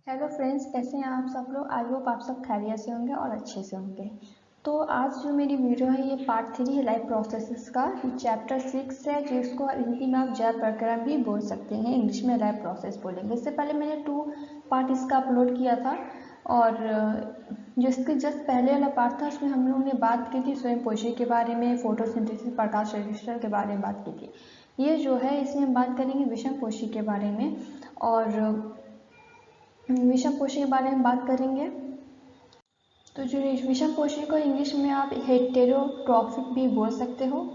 Hello friends, कैसे हैं आप सब लोग। आई होप आप सब खैरियत से होंगे और अच्छे से होंगे। तो आज जो मेरी वीडियो है ये पार्ट 3 है लाइफ प्रोसेसेस का। ये चैप्टर 6 है जिसको हिंदी में आप जय प्रक्रम भी बोल सकते हैं, इंग्लिश में लाइफ प्रोसेस बोलेंगे। इससे पहले मैंने 2 पार्ट इसका अपलोड किया था और जिसके जस्ट पहले वाला पार्ट था उसमें हम लोगों ने बात की थी स्वयं पोषी के बारे में, फोटोसिंथेसिस, प्रकाश संश्लेषण के बारे में बात की थी। ये जो है इसमें हम बात करेंगे विषम पोषी के बारे में और विषम पोषी के बारे में बात करेंगे। तो जो विषम पोषी को इंग्लिश में आप हेटेरोट्रॉपिक भी बोल सकते हो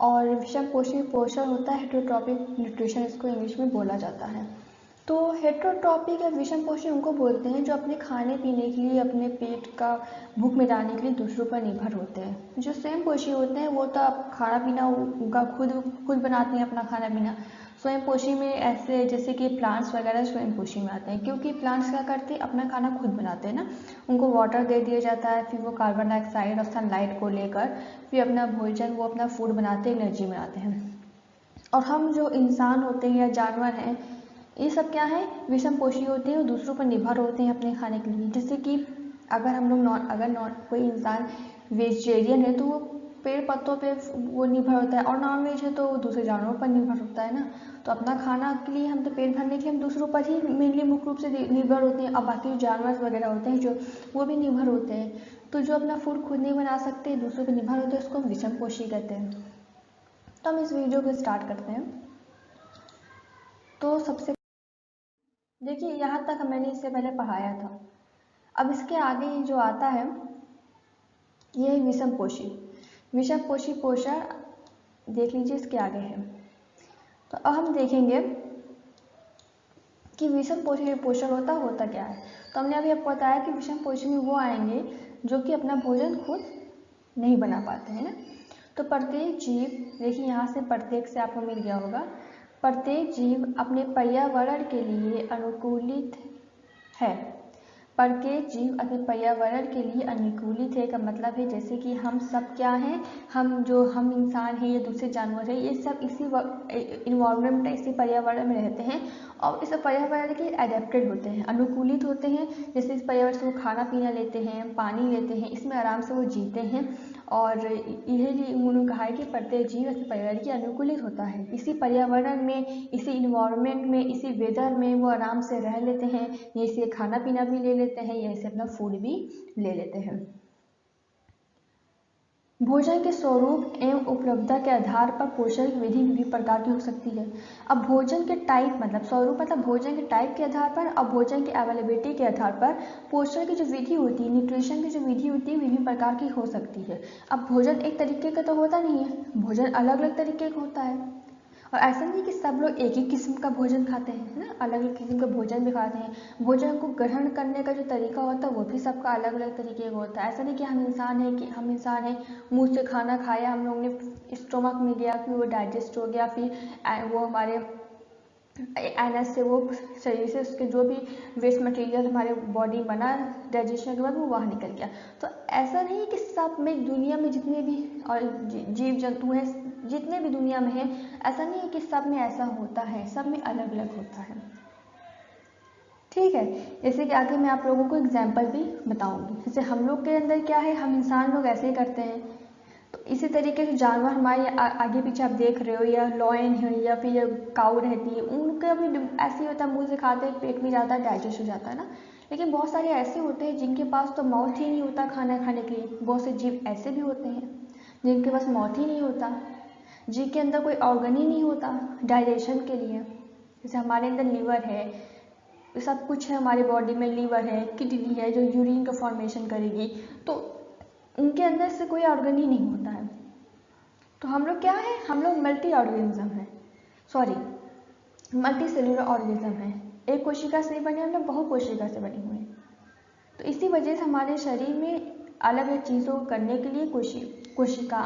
और विषम पोषी पोषण होता है हेटेरोट्रॉपिक न्यूट्रिशन, इसको इंग्लिश में बोला जाता है। तो हेटेरोट्रॉपिक या विषम पोषी उनको बोलते हैं जो अपने खाने पीने के लिए, अपने पेट का भूख मिटाने के लिए दूसरों पर निर्भर होते हैं। जो स्वयं पोषी होते हैं वो तो आप खाना पीना उनका खुद बनाते हैं अपना खाना पीना। स्वयं पोषी में ऐसे जैसे कि प्लांट्स वगैरह स्वयं पोषी में आते हैं, क्योंकि प्लांट्स क्या करते हैं, अपना खाना खुद बनाते हैं ना। उनको वाटर दे दिया जाता है, फिर वो कार्बन डाइऑक्साइड और सनलाइट को लेकर फिर अपना भोजन, वो अपना फूड बनाते हैं, एनर्जी बनाते हैं। और हम जो इंसान होते हैं या जानवर हैं, ये सब क्या है, विषम पोषी होते हैं और दूसरों पर निर्भर होते हैं अपने खाने के लिए। जैसे कि अगर हम लोग कोई इंसान वेजिटेरियन है तो वो पेड़ पत्तों पे वो निर्भर होता है, और नॉन वेज है तो वो दूसरे जानवरों पर निर्भर होता है ना। तो अपना खाना के लिए, हम तो पेट भरने के लिए हम दूसरों पर ही मेनली मुख्य रूप से निर्भर होते हैं। अब बाकी जो जानवर वगैरह होते हैं जो वो भी निर्भर होते हैं। तो जो अपना फूड खुद नहीं बना सकते, दूसरों पर निर्भर होते हैं, उसको हम विषम पोषी कहते हैं। तो हम इस वीडियो को स्टार्ट करते हैं। तो सबसे देखिए, यहाँ तक मैंने इससे पहले पढ़ाया था। अब इसके आगे जो आता है ये है विषम पोषी। विषम पोषी पोषण देख लीजिए, इसके आगे है। तो अब हम देखेंगे कि विषम पोषी पोषण होता क्या है। तो हमने अभी आपको बताया कि विषम पोषी में वो आएंगे जो कि अपना भोजन खुद नहीं बना पाते हैं ना। तो प्रत्येक जीव, देखिए यहाँ से प्रत्येक से आपको मिल गया होगा, प्रत्येक जीव अपने पर्यावरण के लिए अनुकूलित है। प्रत्येक जीव अपने पर्यावरण के लिए अनुकूलित है का मतलब है जैसे कि हम सब क्या हैं, हम इंसान हैं या दूसरे जानवर हैं, ये सब इसी इन्वायरमेंट, इसी पर्यावरण में रहते हैं और इस पर्यावरण के एडेप्टेड होते हैं, अनुकूलित होते हैं। जैसे इस पर्यावरण से वो खाना पीना लेते हैं, पानी लेते हैं, इसमें आराम से वो जीते हैं। और यही उन्होंने कहा है कि प्रत्येक जीव ऐसे पर्यावरण के अनुकूलित होता है, इसी पर्यावरण में, इसी इन्वायरमेंट में, इसी वेदर में वो आराम से रह लेते हैं। यहीं से खाना पीना भी ले लेते हैं, यहीं से अपना फूड भी ले लेते हैं। भोजन के स्वरूप एवं उपलब्धता के आधार पर पोषण की विधि विभिन्न प्रकार की हो सकती है। अब भोजन के टाइप मतलब स्वरूप मतलब भोजन के टाइप के आधार पर और भोजन की अवेलेबिलिटी के आधार पर पोषण की जो विधि होती है, न्यूट्रिशन की जो विधि होती है, विभिन्न प्रकार की हो सकती है। अब भोजन एक तरीके का तो होता नहीं है, भोजन अलग अलग तरीके का होता है। और ऐसा नहीं कि सब लोग एक ही किस्म का भोजन खाते हैं, है ना, अलग अलग किस्म का भोजन भी खाते हैं। भोजन को ग्रहण करने का जो तरीका होता है वो भी सबका अलग अलग तरीके का होता है। ऐसा नहीं कि हम इंसान हैं, मुंह से खाना खाया, हम लोग ने स्टोमक में गया, फिर वो डाइजेस्ट हो गया, फिर वो हमारे एनएस से, वो शरीर से उसके जो भी वेस्ट मटेरियल हमारे बॉडी बना डाइजेशन के बाद वो बाहर निकल गया। तो ऐसा नहीं कि सब में, दुनिया में जितने भी और जीव जंतु हैं, जितने भी दुनिया में हैं, ऐसा नहीं है कि सब में ऐसा होता है, सब में अलग अलग होता है। ठीक है, जैसे कि आगे मैं आप लोगों को एग्जाम्पल भी बताऊंगी। जैसे हम लोग के अंदर क्या है, हम इंसान लोग ऐसे ही करते हैं। तो इसी तरीके से जानवर हमारे आगे पीछे आप देख रहे हो, या लॉयन है या फिर काऊ रहती है, उनका भी ऐसे ही होता है, मुंह से खाते हैं, पेट में जाता है, डाइजेस्ट हो जाता है ना। लेकिन बहुत सारे ऐसे होते हैं जिनके पास तो माउथ ही नहीं होता खाना खाने के लिए। बहुत से जीव ऐसे भी होते हैं जिनके पास माउथ ही नहीं होता, जिनके अंदर कोई ऑर्गन ही नहीं होता डाइजेशन के लिए। जैसे हमारे अंदर लीवर है, सब कुछ है हमारे बॉडी में, लीवर है, किडनी है जो यूरिन का फॉर्मेशन करेगी, तो उनके अंदर से कोई ऑर्गन ही नहीं होता है। तो हम लोग क्या है, हम लोग मल्टी ऑर्गेनिज्म है, सॉरी मल्टी सेलुलर ऑर्गेनिज्म है। एक कोशिका से बने, हम लोग बहु कोशिका से बने हुए हैं। तो इसी वजह से हमारे शरीर में अलग अलग चीज़ों को करने के लिए, कोशिका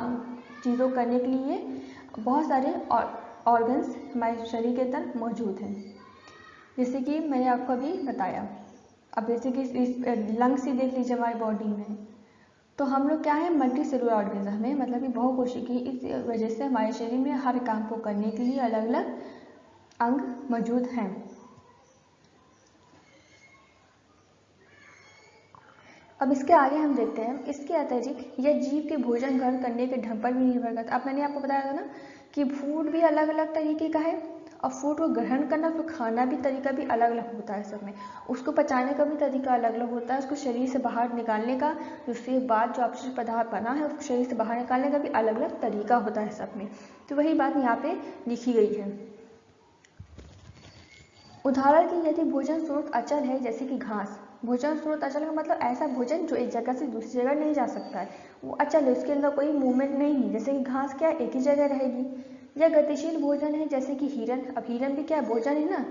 चीज़ों करने के लिए बहुत सारे ऑर्गन्स हमारे शरीर के अंदर मौजूद हैं, जैसे कि मैंने आपको अभी बताया। अब जैसे कि इस लंग्स ही देख लीजिए हमारी बॉडी में। तो हम लोग क्या है, मल्टी सेलुलर ऑर्गेनिज्म है, मतलब कि बहुकोशिकीय। इस वजह से हमारे शरीर में हर काम को करने के लिए अलग अलग अंग मौजूद हैं। अब इसके आगे हम देखते हैं इसके अतिरिक्त यह जीव के भोजन ग्रहण करने के ढंग पर भी निर्भर करता है। अब मैंने आपको बताया था ना कि फूड भी अलग अलग तरीके का है और फूड को ग्रहण करना, उसको खाना भी तरीका भी अलग अलग होता है सब में। उसको पचाने का भी तरीका अलग अलग होता है, उसको शरीर से बाहर निकालने का, उसके बाद जो अपशिष्ट पदार्थ बना है उसको शरीर से बाहर निकालने का भी अलग अलग तरीका होता है सब में। तो वही बात यहाँ पे लिखी गई है। उदाहरण के यदि भोजन स्रोत अचल है जैसे कि घास, भोजन स्रोत अचल का मतलब ऐसा भोजन जो एक जगह से दूसरी जगह नहीं जा सकता है, वो अचल है, उसके अंदर कोई मूवमेंट नहीं है। जैसे कि घास क्या है, एक ही जगह रहेगी। या गतिशील भोजन है जैसे कि हिरन, अब हिरन भी क्या है, भोजन है ना,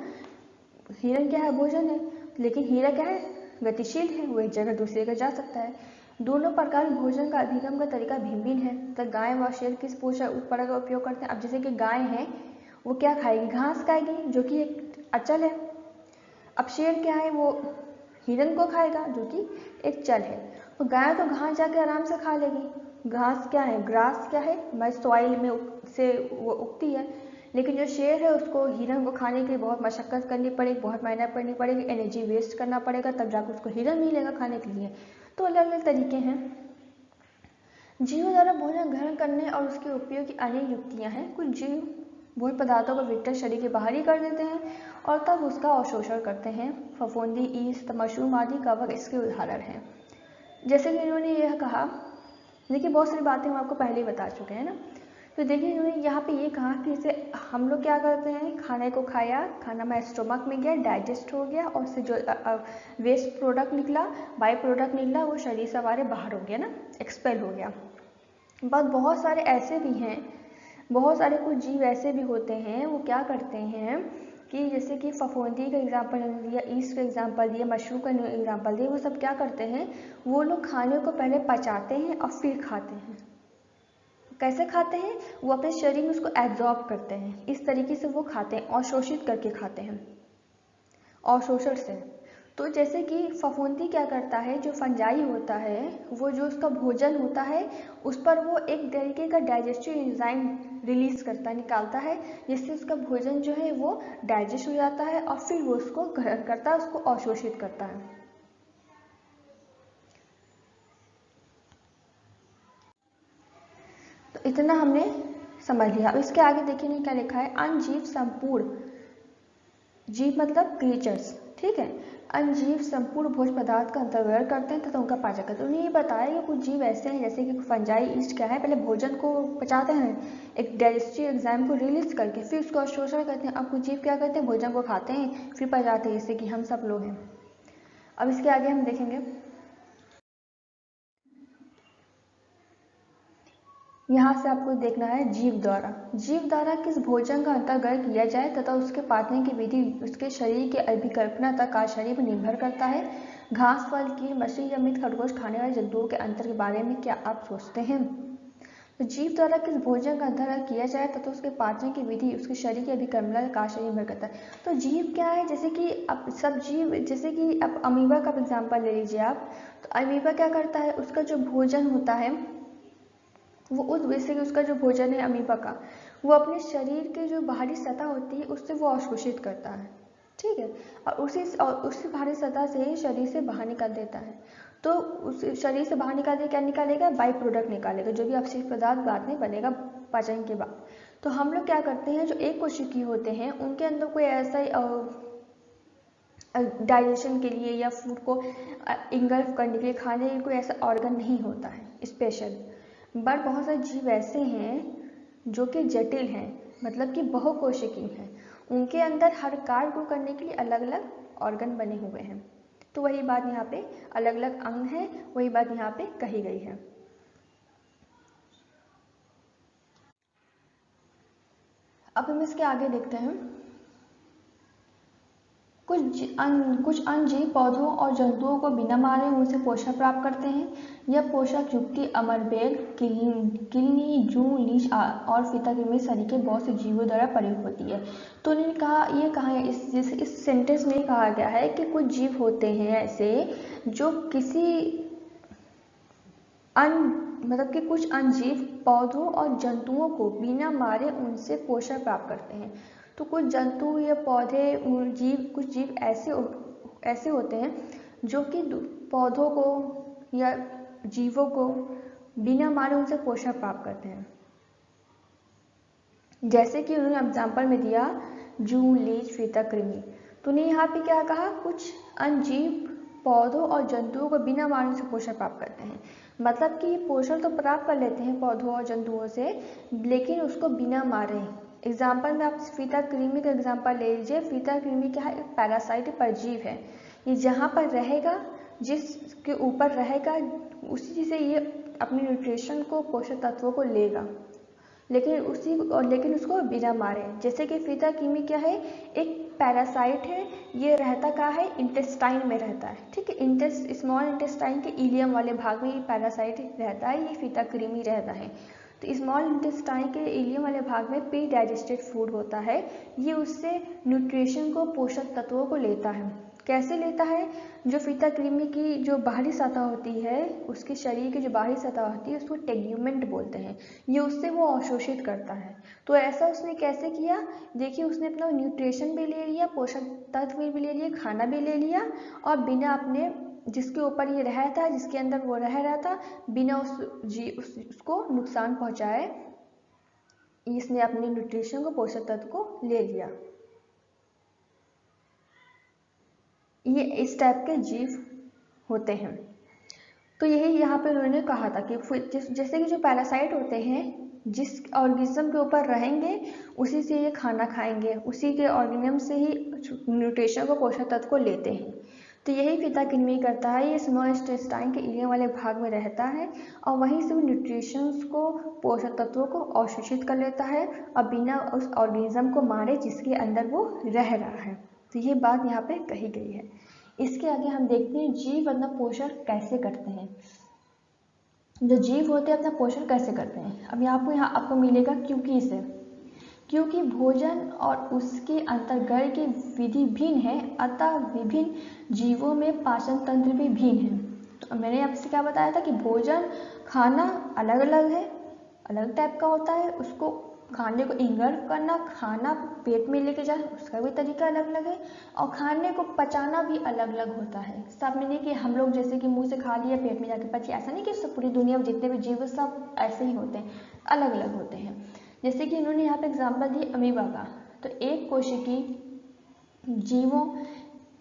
हिरन क्या है, भोजन है, लेकिन हीरा क्या है, गतिशील है, वो एक जगह दूसरी जगह जा सकता है। दोनों प्रकार के भोजन का अधिगम का तरीका भिन्न भिन्न है। तो गाय व शेर किस पोषक उत्पादक का उपयोग करते हैं। अब जैसे कि गाय है वो क्या खाएगी, घास खाएगी जो कि एक अचल है। अब शेर क्या है, वो हिरन को खाएगा जो कि एक चल है। तो गाय तो घास जाके आराम से खा लेगी। घास क्या है, ग्रास क्या है, मैं सॉइल में से वो उगती है। लेकिन जो शेर है उसको हिरन को खाने के लिए बहुत मशक्कत करनी पड़ेगी, बहुत मेहनत करनी पड़ेगी, एनर्जी वेस्ट करना पड़ेगा, तब जाकर उसको हिरन मिलेगा खाने के लिए। तो अलग अलग तरीके हैं। जीवों द्वारा भोजन ग्रहण करने और उसके उपयोग की अनेक युक्तियाँ हैं। कुछ जीव भोज्य पदार्थों को विघटन शरीर के बाहर ही कर देते हैं और तब उसका अवशोषण करते हैं। फफूंदी, ईस्ट, मशरूम आदि कवक इसके उदाहरण हैं। जैसे कि इन्होंने यह कहा, देखिए बहुत सारी बातें हम आपको पहले ही बता चुके हैं ना। तो देखिए इन्होंने यहाँ पे ये कहा कि इसे हम लोग क्या करते हैं, खाने को खाया, खाना में स्टोमक में गया, डाइजेस्ट हो गया और उससे जो वेस्ट प्रोडक्ट निकला, बाई प्रोडक्ट निकला, वो शरीर से हमारे बाहर हो गया ना, एक्सपेल हो गया। बट बहुत सारे ऐसे भी हैं, बहुत सारे कुछ जीव ऐसे भी होते हैं, वो क्या करते हैं कि जैसे कि फफूंदी का एग्जाम्पल दिया, ईस्ट का एग्जाम्पल दिया, मशरूम का एग्जाम्पल दिया, वो सब क्या करते हैं, वो लोग खाने को पहले पचाते हैं और फिर खाते हैं। कैसे खाते हैं, वो अपने शरीर में उसको एब्जॉर्ब करते हैं, इस तरीके से वो खाते हैं, अवशोषित करके खाते हैं, अवशोषण से। तो जैसे कि फफूंदी क्या करता है, जो फंजाई होता है, वो जो उसका भोजन होता है उस पर वो एक तरीके का डाइजेस्टिव एंजाइम रिलीज करता है, निकालता है, जिससे उसका भोजन जो है वो डाइजेस्ट हो जाता है और फिर वो उसको ग्रहण करता है, उसको अवशोषित करता है। तो इतना हमने समझ लिया। अब इसके आगे देखिए क्या लिखा है, अनजीव संपूर्ण, जीव मतलब क्रिएचर्स, ठीक है, अनजीव संपूर्ण भोज पदार्थ का अंतर्ग्रहण करते हैं तथा उनका पाचन करते हैं। उन्हें ये बताया कि कुछ जीव ऐसे हैं जैसे कि फंजाई, ईस्ट क्या है, पहले भोजन को पचाते हैं एक डाइजेस्टिव एंजाइम को रिलीज करके, फिर उसको अवशोषण करते हैं। अब कुछ जीव क्या करते हैं, भोजन को खाते हैं फिर पचाते हैं, जैसे कि हम सब लोग हैं। अब इसके आगे हम देखेंगे, यहाँ से आपको देखना है जीव द्वारा किस भोजन का अंतर्ग्रहण किया जाए तथा उसके पाचन की विधि उसके शरीर के अभिकल्पना तक कार्य पर निर्भर करता है। घास, फल, कीट, मछली या मृत खरगोश खाने वाले जंतुओं के अंतर के बारे में क्या आप सोचते हैं। तो जीव द्वारा किस भोजन का अंतर्ग्रहण किया जाए तथा उसके पाचन की विधि उसके शरीर के अभिकल्पना तक कार्य पर निर्भर करता है। तो जीव क्या है, जैसे कि अब सब जीव, जैसे कि अब अमीबा का एग्जाम्पल ले लीजिए आप, तो अमीबा क्या करता है, उसका जो भोजन होता है वो उस वजह से उसका जो भोजन है अमीबा का, वो अपने शरीर के जो बाहरी सतह होती है उससे वो अवशोषित करता है, ठीक है, और उसी बाहरी सतह से शरीर से बाहर निकाल देता है। तो उस शरीर से बाहर निकाल के क्या निकालेगा, बाई प्रोडक्ट निकालेगा, जो भी अपशिष्ट पदार्थ बाद में बनेगा पाचन के बाद। तो हम लोग क्या करते हैं, जो एक कोशिकीय होते हैं उनके अंदर कोई ऐसा डाइजेशन के लिए या फूड को इंगल्फ करने के लिए खाने के लिए कोई ऐसा ऑर्गन नहीं होता है स्पेशल। बट बहुत सारे जीव ऐसे हैं जो कि जटिल हैं, मतलब कि बहुकोशिकीय हैं, उनके अंदर हर कार्य को करने के लिए अलग अलग ऑर्गन बने हुए हैं। तो वही बात यहाँ पे अलग अलग अंग हैं, वही बात यहाँ पे कही गई है। अब हम इसके आगे देखते हैं, कुछ अन्य जीव पौधों और जंतुओं को बिना मारे उनसे पोषण प्राप्त करते हैं। यह पोषक युक्ति अमरबेल, किलनी, जूं, लीच और फीताकृमि सरीखे बहुत से जीवों द्वारा प्रयुक्त होती है। तो उन्होंने कहा, ये कहा है इस सेंटेंस में कहा गया है कि कुछ जीव होते हैं ऐसे जो किसी मतलब कि कुछ अन्य जीव पौधों और जंतुओं को बिना मारे उनसे पोषण प्राप्त करते हैं। तो कुछ जंतु या पौधे जीव, कुछ जीव ऐसे होते हैं जो कि पौधों को या जीवों को बिना मारे उनसे पोषण प्राप्त करते हैं। जैसे कि उन्होंने एग्जाम्पल में दिया जू, लीच, फीता, कृमि। तो उन्हें यहाँ पे क्या कहा, कुछ अन्य जीव पौधों और जंतुओं को बिना मारने से पोषण प्राप्त करते हैं। मतलब कि पोषण तो प्राप्त कर लेते हैं पौधों और जंतुओं से, लेकिन उसको बिना मारे। एग्जाम्पल में आप फीता कृमि का एग्जाम्पल ले लीजिए। फीता कृमि क्या है, एक पैरासाइट परजीव है। ये जहाँ पर रहेगा, जिसके ऊपर रहेगा, उसी से ये अपने न्यूट्रिशन को, पोषक तत्वों को लेगा, लेकिन उसको बिना मारे। जैसे कि फीता कृमि क्या है, एक पैरासाइट है। ये रहता कहाँ है, इंटेस्टाइन में रहता है। ठीक है, स्मॉल इंटेस्टाइन के इलियम वाले भाग में ये पैरासाइट रहता है, ये फीता कृमि रहता है। तो स्मॉल इंटेस्टाइन के इलियम वाले भाग में प्री डाइजेस्टेड फूड होता है। ये उससे न्यूट्रिशन को, पोषक तत्वों को लेता है। कैसे लेता है, जो फीता कृमि की जो बाहरी सतह होती है, उसके शरीर की जो बाहरी सतह होती है, उसको टेग्यूमेंट बोलते हैं। ये उससे वो अवशोषित करता है। तो ऐसा उसने कैसे किया, देखिए उसने अपना न्यूट्रिशन भी ले लिया, पोषक तत्व भी ले लिए, खाना भी ले लिया, और बिना अपने जिसके ऊपर ये रह था, जिसके अंदर वो रह रहा था, बिना उसको नुकसान पहुंचाए इसने अपने न्यूट्रिशन को, पोषक तत्व को ले लिया। ये इस टाइप के जीव होते हैं। तो यही यहाँ पे उन्होंने कहा था कि जैसे कि जो पैरासाइट होते हैं, जिस ऑर्गेनिज्म के ऊपर रहेंगे उसी से ये खाना खाएंगे, उसी के ऑर्गेनिज्म से ही न्यूट्रिशन को, पोषक तत्व को लेते हैं। तो यही फीता कृमि करता है। ये स्मॉल इंटेस्टाइन के इलियम वाले भाग में रहता है और वहीं से वो न्यूट्रिशंस को, पोषक तत्वों को अवशोषित कर लेता है और बिना उस ऑर्गेनिज्म को मारे जिसके अंदर वो रह रहा है। तो ये बात यहाँ पे कही गई है। इसके आगे हम देखते हैं जीव अपना पोषण कैसे करते हैं। जो जीव होते हैं अपना पोषण कैसे करते हैं। अब यहाँ आपको मिलेगा क्योंकि से, क्योंकि भोजन और उसके अंतर्गत की विधि भिन्न है, अतः विभिन्न जीवों में पाचन तंत्र भी भिन्न है। तो मैंने आपसे क्या बताया था कि भोजन, खाना अलग अलग है, अलग टाइप का होता है। उसको खाने को इंगल्फ करना, खाना पेट में लेके जाना, उसका भी तरीका अलग अलग है, और खाने को पचाना भी अलग अलग होता है। सब में नहीं कि हम लोग जैसे कि मुंह से खा लिया पेट में जाके पचे, ऐसा नहीं कि सब पूरी दुनिया में जितने भी जीव सब ऐसे ही होते हैं, अलग अलग होते हैं। जैसे कि इन्होंने यहाँ पे एग्जाम्पल दी अमीबा का। तो एक कोशिकी जीवों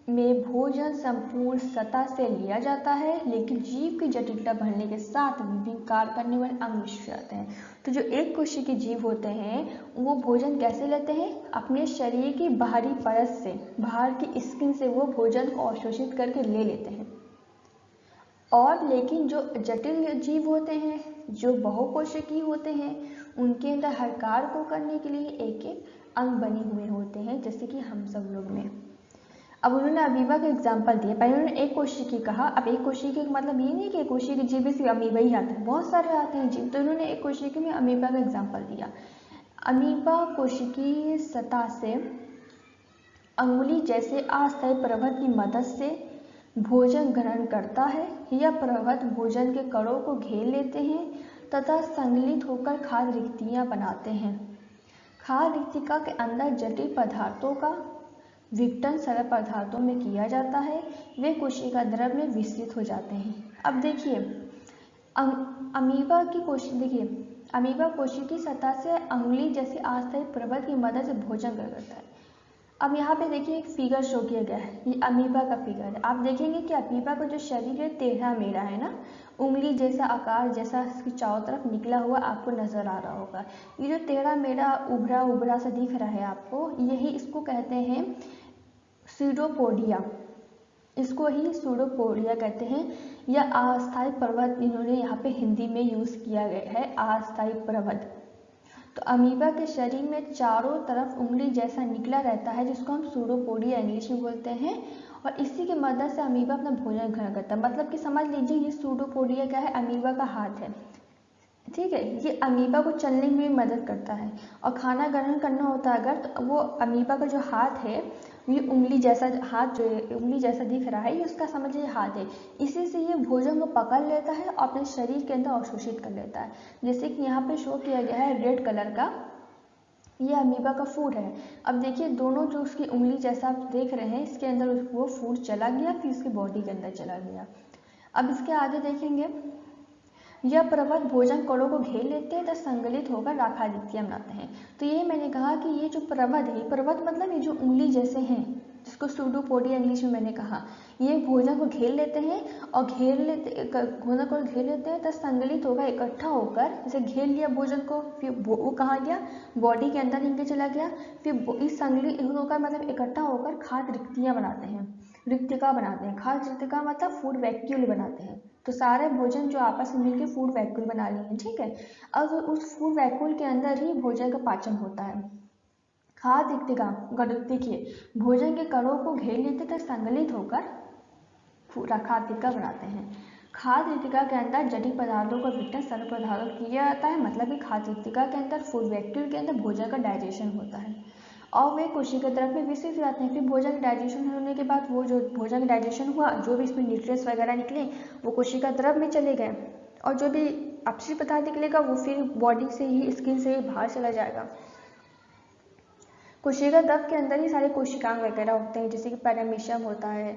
में भोजन संपूर्ण सतह से लिया जाता है, लेकिन जीव की जटिलता बढ़ने के साथ विभिन्न कार्य करने वाले अंग मिश्र जाते हैं। तो जो एक कोशिकीय जीव होते हैं वो भोजन कैसे लेते हैं, अपने शरीर की बाहरी परत से, बाहर की स्किन से वो भोजन को अवशोषित करके ले लेते हैं। और लेकिन जो जटिल जीव होते हैं, जो बहुकोशिकीय होते हैं, उनके अंदर हर कार्य को करने के लिए एक एक अंग बने हुए होते हैं, जैसे कि हम सब लोग में। अब उन्होंने अमीबा का एग्जाम्पल दिया। पहले उन्होंने एक कोशिकी कहा। अब एक कोशिकी का मतलब ये नहीं कि एक कोशिकी जीव में सिर्फ अमीबा ही आता है, बहुत सारे आते हैं जीव। तो उन्होंने एक कोशिकी में अमीबा का एग्जाम्पल दिया। अमीबा कोशिकीय सतह से अंगुली जैसे अस्थायी प्रवध की मदद से भोजन ग्रहण करता है। यह प्रवध भोजन के कणों को घेर लेते हैं तथा संगलित होकर खाद्य रिक्तियाँ बनाते हैं। खाद्य रिक्तिका के अंदर जटिल पदार्थों का विघटन सरल पदार्थों में किया जाता है, वे कोशिका द्रव में विस्तारित हो जाते हैं। अब देखिए अमीबा कोशिकीय सतह से अंगुली जैसे अस्थायी प्रवध की मदद से भोजन करता है। अब यहाँ पे देखिए एक फिगर शो किया गया है, ये अमीबा का फिगर है। आप देखेंगे कि अमीबा का जो शरीर है टेढ़ा मेढ़ा है ना, उंगली जैसा आकार जैसा इसकी चारों तरफ निकला हुआ आपको नजर आ रहा होगा। ये जो टेढ़ा मेढ़ा उभरा उभरा सा दिख रहा है आपको, यही इसको कहते हैं सीडोपोडिया। इसको ही सूडोपोडिया कहते हैं। यह अस्थायी प्रवध इन्होंने यहाँ पे हिंदी में यूज किया गया है, अस्थायी प्रवध। तो अमीबा के शरीर में चारों तरफ उंगली जैसा निकला रहता है, जिसको हम सूडोपोडिया इंग्लिश में बोलते हैं, और इसी की मदद से अमीबा अपना भोजन ग्रहण करता है। मतलब कि समझ लीजिए ये सूडोपोडिया क्या है, अमीबा का हाथ है। ठीक है, ये अमीबा को चलने में मदद करता है, और खाना ग्रहण करना होता है अगर, तो वो अमीबा का जो हाथ है, ये उंगली जैसा हाथ जो उंगली जैसा दिख रहा है, ये उसका समझिए हाथ है। इसी से ये भोजन को पकड़ लेता है और अपने शरीर के अंदर अवशोषित कर लेता है। जैसे कि यहाँ पे शो किया गया है रेड कलर का, ये अमीबा का फूड है। अब देखिए दोनों जो उसकी उंगली जैसा आप देख रहे हैं, इसके अंदर वो फूड चला गया, फिर उसकी बॉडी के अंदर चला गया। अब इसके आगे देखेंगे, यह प्रवध भोजन कणों को घेर लेते हैं तथा संगलित होकर राखादित्य बनाते हैं। तो ये मैंने कहा कि ये जो प्रवध है, प्रवध मतलब ये जो उंगली जैसे हैं, जिसको सूडोपोडिया इंग्लिश में मैंने कहा, ये भोजन को घेर लेते हैं और भोजन को घेर लेते हैं तथा संगलित होकर इकट्ठा होकर, जैसे घेर लिया भोजन को, फिर वो कहाँ गया, बॉडी के अंदर इनके चला गया, फिर इस संगलित होकर मतलब इकट्ठा होकर खाद्य रिक्तियाँ बनाते हैं, रिक्तिका बनाते हैं। खाद्य रिक्तिका मतलब फूड वैक्यूल बनाते हैं। तो सारे भोजन जो आपस में मिलकर फूड वैक्यूल बना लिए हैं, ठीक है। अब उस फूड वैक्यूल के अंदर ही भोजन का पाचन होता है। खाद्य रिक्तिका, देखिए, भोजन के कणों को घेर लेते तथा संगलित होकर खाद्य रिक्तिका बनाते हैं। खाद्य रिक्तिका के अंदर जटिल पदार्थों का विघटन सरल पदार्थों किया जाता है, मतलब कि खाद्य रिक्तिका के अंदर फूड वैक्यूल के अंदर भोजन का डाइजेशन होता है और वे कोशिका द्रव में विकसित हो जाते हैं। फिर भोजन का डाइजेशन होने के बाद वो जो भोजन का डाइजेशन हुआ, जो भी इसमें न्यूट्रिएंट्स वगैरह निकले वो कोशिका द्रव में चले गए और जो भी अपशिष्ट पदार्थ निकलेगा वो फिर बॉडी से ही, स्किन से ही बाहर चला जाएगा। कोशिका द्रव के अंदर ही सारे कोशिकांग वगैरह होते हैं, जैसे कि पैरामीशियम होता है,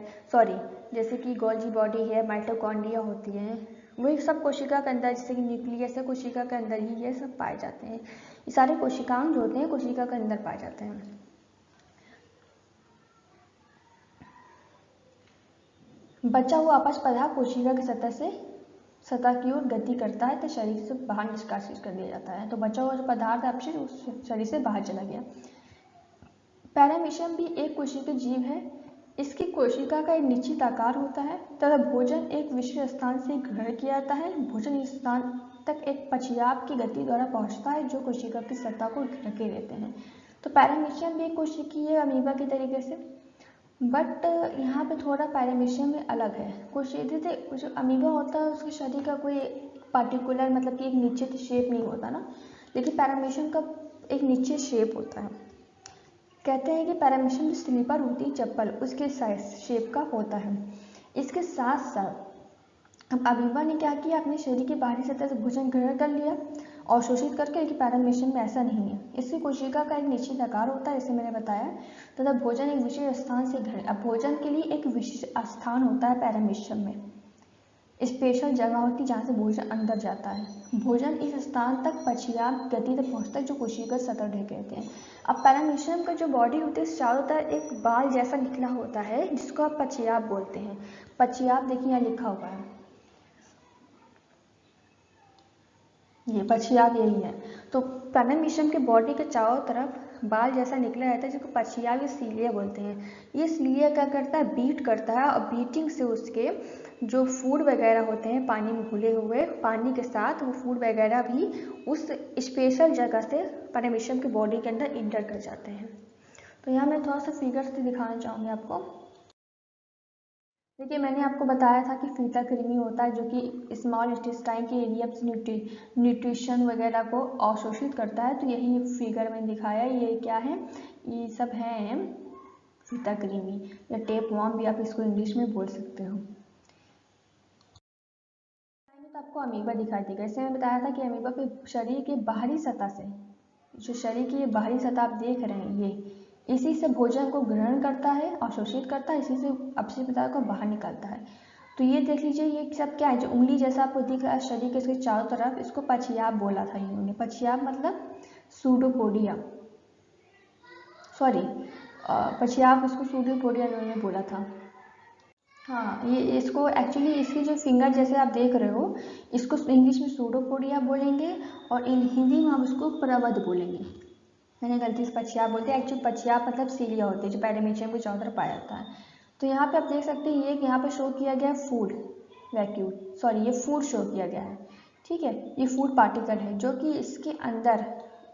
जैसे कि गोल्जी बॉडी है, माइटोकॉन्ड्रिया होती है, वही सब कोशिका के अंदर, जैसे कि न्यूक्लियस है, कोशिका के अंदर ही ये सब पाए जाते हैं। ये सारे कोशिकांग जो होते हैं कोशिका के अंदर पाए जाते हैं। बचा हुआ अपच पदार्थ कोशिका की सतह की ओर गति करता है तो शरीर से बाहर निष्कासित कर दिया जाता है। तो बचा हुआ जो पदार्थ अपशिष्ट उस शरीर से बाहर चला गया। पैरामीशियम भी एक कोशिकीय जीव है। इसकी कोशिका का एक निश्चित आकार होता है तथा भोजन एक विशेष स्थान से ग्रहण किया जाता है। भोजन इस स्थान तक एक पश्चाप की गति द्वारा पहुंचता है जो कोशिका की सतह को ढके रहते हैं। तो पैरामीशियम भी एक कोशिकीय अमीबा के तरीके से, बट यहाँ पे थोड़ा पैरामीशियम में अलग है। कोशिकीय जो अमीबा होता है उसके शरीर का कोई पार्टिकुलर मतलब कि एक निश्चित शेप नहीं होता ना, लेकिन पैरामीशियम का एक निश्चित शेप होता है। कहते हैं कि पैरामीशियम स्लीपर होती है चप्पल, उसके साइज शेप का होता है। इसके साथ साथ अब अमीबा ने क्या किया, अपने शरीर की बाहरी सतह से भोजन ग्रहण कर लिया और शोषित करके, लेकिन पैरामीशियम में ऐसा नहीं है। इसकी कोशिका का एक निश्चित आकार होता है, जैसे मैंने बताया, तथा भोजन एक विशेष स्थान से ग्रहण, अब भोजन के लिए एक विशेष स्थान होता है पैरामीशियम में, स्पेशल जगह होती है जहाँ से भोजन अंदर जाता है। भोजन इस स्थान तक पश्चाप गति तक पहुँचता है जो कोशिका सतह ढके रहते हैं। अब पैरामीशियम का जो बॉडी होती है चारों तरफ एक बाल जैसा निकला होता है जिसको आप पश्चाप बोलते हैं। पश्चाप देखिए यहाँ लिखा हुआ है, ये पश्चाप यही है। तो पैरामीशियम के बॉडी के चारों तरफ बाल जैसा निकला रहता है जिसको पश्चाप या सीलिया बोलते हैं। ये सीलिया क्या करता है, बीट करता है और बीटिंग से उसके जो फूड वगैरह होते हैं पानी में घुले हुए, पानी के साथ वो फूड वगैरह भी उस स्पेशल जगह से पैरामीशियम की बॉडी के अंदर इंटर कर जाते हैं। तो यहाँ मैं थोड़ा सा फिगर से दिखाना चाहूँगी आपको। देखिए मैंने आपको बताया था कि फीता कृमि होता है जो कि स्मॉल इंटेस्टाइन के एरिया से न्यूट्रिशन वगैरह को अवशोषित करता है। तो यही फिगर में दिखाया, ये क्या है, ये सब है फीता कृमि या टेप वर्म भी आप इसको इंग्लिश में बोल सकते हो। तो आपको अमीबा दिखाई देगा। इससे मैं बताया था कि अमीबा के शरीर के बाहरी सतह से, जो शरीर की ये बाहरी सतह आप देख रहे हैं, ये इसी से भोजन को ग्रहण करता है, अवशोषित करता है, इसी से अपशिष्ट पदार्थ को बाहर निकालता है। तो ये देख लीजिए, ये सब क्या है, जो उंगली जैसा आपको दिख रहा है शरीर के इसके चारों तरफ, इसको पश्चाप बोला था इन्होंने। पश्चाप मतलब सूडोपोडिया, पश्चाप, इसको सूडोपोडिया इन्होंने बोला था। हाँ, ये इसको एक्चुअली इसकी जो फिंगर जैसे आप देख रहे हो, इसको इंग्लिश में सूडोपोडिया बोलेंगे और हिंदी में हम इसको प्रवध बोलेंगे। मैंने गलती से पश्चाप बोलते हैं, एक्चुअली पश्चाप मतलब सीलिया होती है जो पैरामीशियम के चारों तरफ पाया जाता है। तो यहाँ पे आप देख सकते हैं, ये यहाँ पे शो किया गया है फूड वैक्यूल, ये फूड शो किया गया है, ठीक है। ये फूड पार्टिकल है जो कि इसके अंदर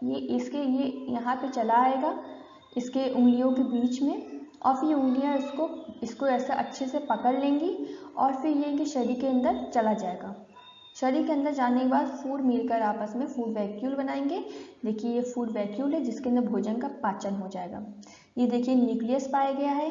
ये यहाँ पे चला आएगा इसके उंगलियों के बीच में, और फिर उंगलियाँ इसको ऐसे अच्छे से पकड़ लेंगी और फिर ये इनके शरीर के अंदर चला जाएगा। शरीर के अंदर जाने के बाद फूड मिलकर आपस में फूड वैक्यूल बनाएंगे। देखिए ये फूड वैक्यूल है जिसके अंदर भोजन का पाचन हो जाएगा। ये देखिए न्यूक्लियस पाया गया है,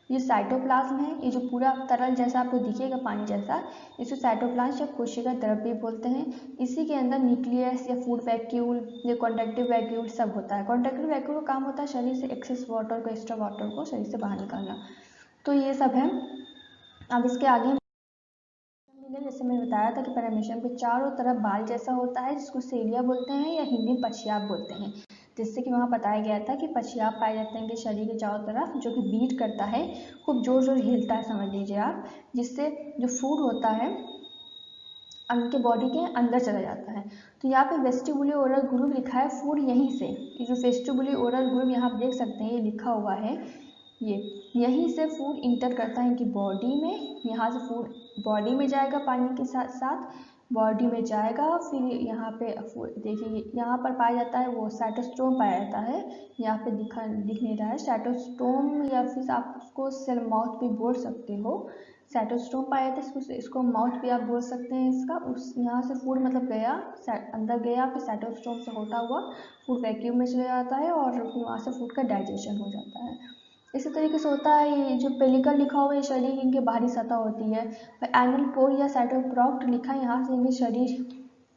ये साइटोप्लाज्म है, ये जो पूरा तरल जैसा आपको दिखेगा पानी जैसा, इसे साइटोप्लाज्म या कोशिका द्रव भी बोलते हैं। इसी के अंदर न्यूक्लियस या फूड वैक्यूल या कॉन्ट्रैक्टिव वैक्यूल सब होता है। कॉन्ट्रैक्टिव वैक्यूल का काम होता है शरीर से एक्सेस वाटर को, एक्स्ट्रा वाटर को शरीर से बाहर निकालना। तो ये सब है। अब इसके आगे जैसे मैंने बताया था कि पैरामीशियम के चारों तरफ बाल जैसा होता है, जिसको सेलिया बोलते हैं या हिंदी में पछियाप बोलते हैं। जिससे कि वहाँ बताया गया था कि पछियाप पाए जाते हैं कि शरीर के चारों तरफ, जो कि बीट करता है, खूब जोर जोर हिलता है समझ लीजिए आप, जिससे जो फूड होता है उनके बॉडी के अंदर चला जाता है। तो यहाँ पे वेस्टिबुलर ओरल ग्रुप लिखा है, फूड यहीं से, ये जो वेस्टिबुलर ओरल ग्रुप यहाँ आप देख सकते हैं, ये लिखा हुआ है, ये यहीं से फूड इंटर करता है इनकी बॉडी में, यहाँ से फूड बॉडी में जाएगा, पानी के साथ साथ बॉडी में जाएगा, फिर यहाँ पे देखिए यहाँ पर पाया जाता है वो साइटोस्टोम पाया जाता है, यहाँ पे दिख नहीं रहा है साइटोस्टोम, या फिर आप उसको सेल माउथ भी बोल सकते हो, साइटोस्टोम पाया जाता है, इसको माउथ भी आप बोल सकते हैं इसका। उस यहाँ से फूड मतलब गया, अंदर गया, फिर साइटोस्टोम से होता हुआ फूड वैक्यूम में चला जाता है और फिर वहाँ से फूड का डाइजेशन हो जाता है। इसी तरीके से होता है ये जो पेलिकल लिखा हुआ है, शरीर इनकी बाहरी सतह होती है। एनल पोर या साइटोप्रोक्ट लिखा है, यहाँ से इनके शरीर,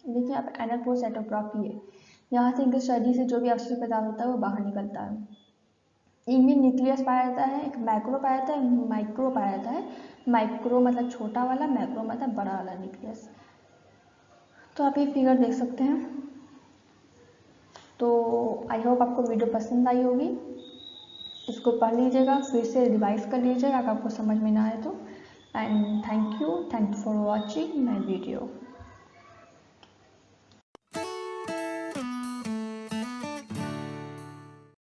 देखिए आप एनल पोर साइटोप्रोक्ट, ये यहाँ से इनके शरीर से जो भी अवशेष पदार्थ होता है वो बाहर निकलता है। इनमें न्यूक्लियस पाया जाता है, एक मैक्रो पाया जाता है, माइक्रो पाया जाता है। माइक्रो मतलब छोटा वाला, मैक्रो मतलब बड़ा वाला न्यूक्लियस। तो आप ये फिगर देख सकते हैं। तो आई होप आपको वीडियो पसंद आई होगी, इसको पढ़ लीजिएगा, फिर से रिवाइज कर लीजिएगा अगर आपको समझ में ना आए तो। And thank you for watching my video.